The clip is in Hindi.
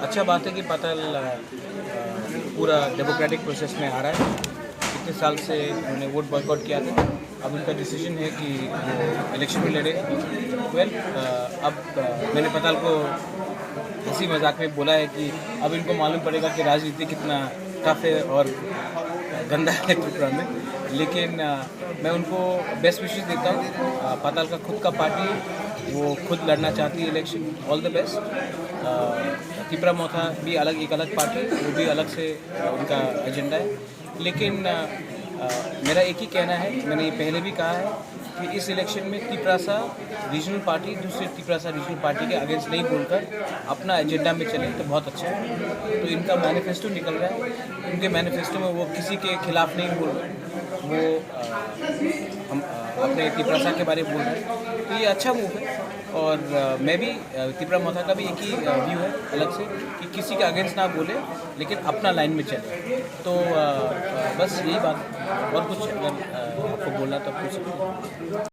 अच्छा बात है कि पाताल पूरा डेमोक्रेटिक प्रोसेस में आ रहा है। इतने साल से उन्होंने वोट बॉयकॉट किया था, अब उनका डिसीजन है कि वो इलेक्शन में लड़ेगा। अब मैंने पाताल को हंसी मजाक में बोला है कि अब इनको मालूम पड़ेगा कि राजनीति कितना टफ है और गंदा है त्रिपुरा में। लेकिन मैं उनको बेस्ट विशेस देता हूँ। पाताल का खुद का पार्टी, वो खुद लड़ना चाहती है election. All the best. Tipra Motha भी एक अलग पार्टी, वो भी अलग से उनका एजेंडा है। लेकिन मेरा एक ही कहना है, मैंने ये पहले भी कहा है कि इस इलेक्शन में तिपरासा रीजनल पार्टी दूसरे तिपरासा रीजनल पार्टी के अगेंस्ट नहीं बोलकर अपना एजेंडा में चले तो बहुत अच्छा है। तो इनका मैनिफेस्टो निकल रहा है, उनके मैनिफेस्टो में वो किसी के खिलाफ नहीं बोल रहे, वो हम अपने तिपरासा के बारे में बोल रहे हैं। तो ये अच्छा मूव है। और मैं भी तिपरा मोथा का भी एक ही व्यू है अलग से कि किसी के अगेंस्ट ना बोले लेकिन अपना लाइन में चले। तो बस यही बात, और कुछ अगर आपको बोलना तो पूछ सकते हैं।